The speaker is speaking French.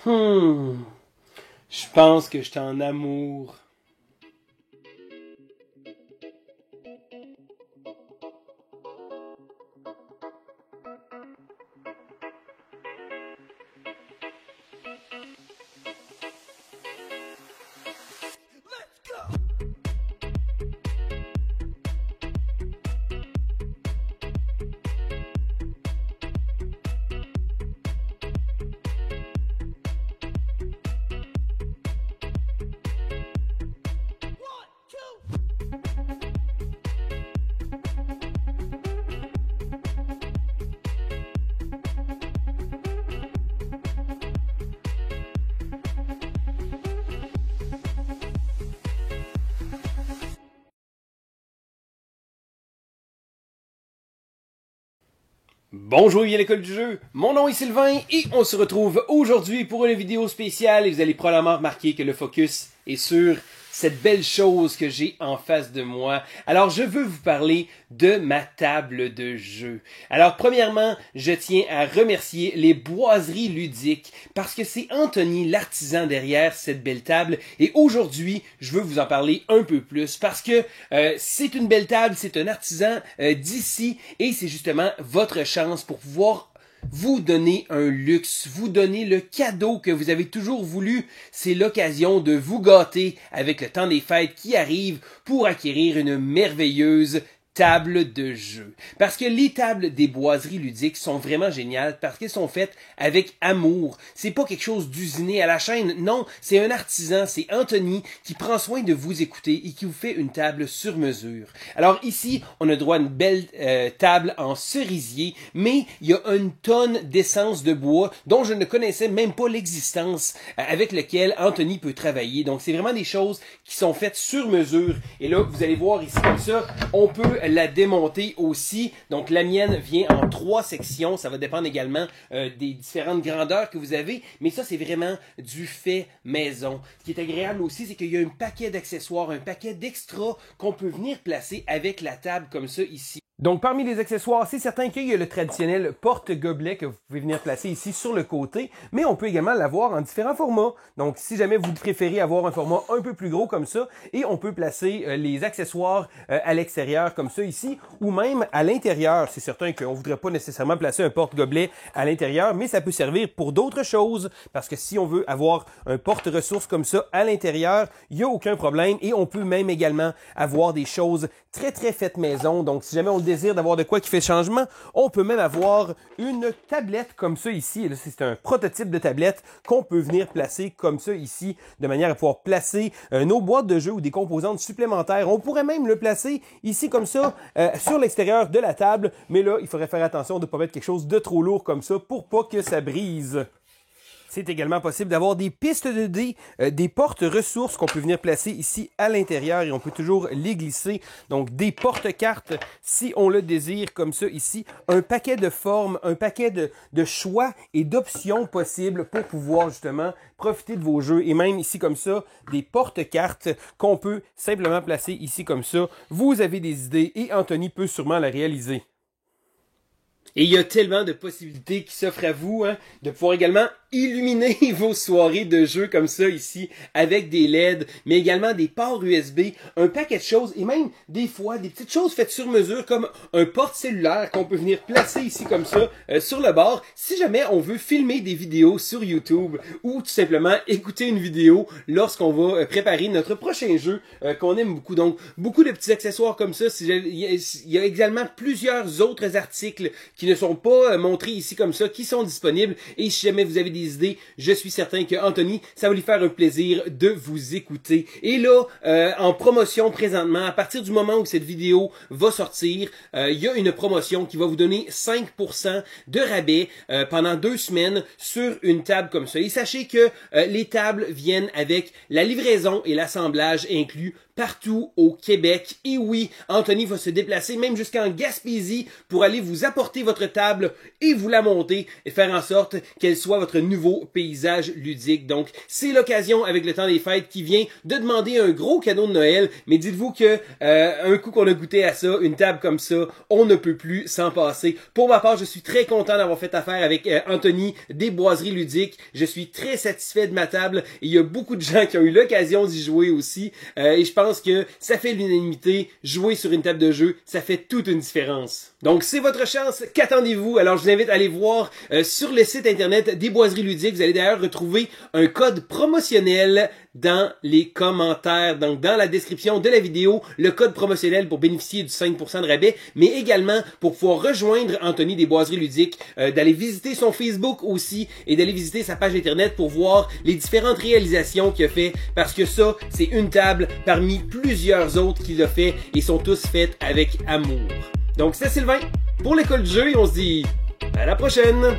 Je pense que je suis en amour. Bonjour, il y a l'école du jeu, mon nom est Sylvain et on se retrouve aujourd'hui pour une vidéo spéciale et vous allez probablement remarquer que le focus est sur cette belle chose que j'ai en face de moi. Alors je veux vous parler de ma table de jeu. Alors premièrement, je tiens à remercier les Boiseries Ludiques parce que c'est Anthony l'artisan derrière cette belle table et aujourd'hui je veux vous en parler un peu plus parce que c'est une belle table, c'est un artisan d'ici et c'est justement votre chance pour pouvoir vous donner un luxe, vous donner le cadeau que vous avez toujours voulu. C'est l'occasion de vous gâter avec le temps des fêtes qui arrive pour acquérir une merveilleuse table de jeu. Parce que les tables des Boiseries Ludiques sont vraiment géniales parce qu'elles sont faites avec amour. C'est pas quelque chose d'usiné à la chaîne. Non, c'est un artisan, c'est Anthony qui prend soin de vous écouter et qui vous fait une table sur mesure. Alors ici, on a droit à une belle table en cerisier, mais il y a une tonne d'essence de bois dont je ne connaissais même pas l'existence avec lequel Anthony peut travailler. Donc c'est vraiment des choses qui sont faites sur mesure. Et là, vous allez voir ici comme ça, on peut la démonter aussi. Donc la mienne vient en 3 sections. Ça va dépendre également des différentes grandeurs que vous avez. Mais ça, c'est vraiment du fait maison. Ce qui est agréable aussi, c'est qu'il y a un paquet d'accessoires, un paquet d'extras qu'on peut venir placer avec la table comme ça ici. Donc, parmi les accessoires, c'est certain qu'il y a le traditionnel porte-gobelet que vous pouvez venir placer ici sur le côté, mais on peut également l'avoir en différents formats. Donc, si jamais vous préférez avoir un format un peu plus gros comme ça, et on peut placer les accessoires à l'extérieur comme ça ici, ou même à l'intérieur. C'est certain qu'on ne voudrait pas nécessairement placer un porte-gobelet à l'intérieur, mais ça peut servir pour d'autres choses, parce que si on veut avoir un porte-ressources comme ça à l'intérieur, il n'y a aucun problème, et on peut même également avoir des choses très faites maison. Donc, si jamais on désire d'avoir de quoi qui fait changement, on peut même avoir une tablette comme ça ici. C'est un prototype de tablette qu'on peut venir placer comme ça ici, de manière à pouvoir placer nos boîtes de jeu ou des composantes supplémentaires. On pourrait même le placer ici comme ça, sur l'extérieur de la table, mais là, il faudrait faire attention de ne pas mettre quelque chose de trop lourd comme ça pour pas que ça brise. C'est également possible d'avoir des pistes de dés, des portes-ressources qu'on peut venir placer ici à l'intérieur et on peut toujours les glisser. Donc des porte-cartes si on le désire comme ça ici. Un paquet de formes, un paquet de choix et d'options possibles pour pouvoir justement profiter de vos jeux. Et même ici comme ça, des porte-cartes qu'on peut simplement placer ici comme ça. Vous avez des idées et Anthony peut sûrement la réaliser. Et il y a tellement de possibilités qui s'offrent à vous, hein, de pouvoir également illuminer vos soirées de jeu comme ça ici, avec des LED, mais également des ports USB, un paquet de choses, et même des fois des petites choses faites sur mesure, comme un porte-cellulaire qu'on peut venir placer ici comme ça, sur le bord, si jamais on veut filmer des vidéos sur YouTube, ou tout simplement écouter une vidéo lorsqu'on va préparer notre prochain jeu qu'on aime beaucoup. Donc, beaucoup de petits accessoires comme ça. Il y a également plusieurs autres articles qui ne sont pas montrés ici comme ça, qui sont disponibles. Et si jamais vous avez des idées, je suis certain que Anthony, ça va lui faire un plaisir de vous écouter. Et là, en promotion présentement, à partir du moment où cette vidéo va sortir, il y a une promotion qui va vous donner 5% de rabais pendant 2 semaines sur une table comme ça. Et sachez que les tables viennent avec la livraison et l'assemblage inclus partout au Québec. Et oui, Anthony va se déplacer même jusqu'en Gaspésie pour aller vous apporter votre table et vous la monter et faire en sorte qu'elle soit votre nouveau paysage ludique. Donc, c'est l'occasion avec le temps des fêtes qui vient de demander un gros cadeau de Noël. Mais dites-vous que un coup qu'on a goûté à ça, une table comme ça, on ne peut plus s'en passer. Pour ma part, je suis très content d'avoir fait affaire avec Anthony des Boiseries Ludiques. Je suis très satisfait de ma table et il y a beaucoup de gens qui ont eu l'occasion d'y jouer aussi. Et je pense que ça fait l'unanimité. Jouer sur une table de jeu, ça fait toute une différence. Donc, c'est votre chance. Qu'attendez-vous? Alors, je vous invite à aller voir sur le site internet des Boiseries Ludiques. Vous allez d'ailleurs retrouver un code promotionnel dans les commentaires, donc dans la description de la vidéo, le code promotionnel pour bénéficier du 5% de rabais, mais également pour pouvoir rejoindre Anthony des Boiseries Ludiques, d'aller visiter son Facebook aussi et d'aller visiter sa page internet pour voir les différentes réalisations qu'il a fait, parce que ça, c'est une table parmi plusieurs autres qu'il a fait et sont tous faites avec amour. Donc c'est Sylvain pour l'école du jeu et on se dit à la prochaine!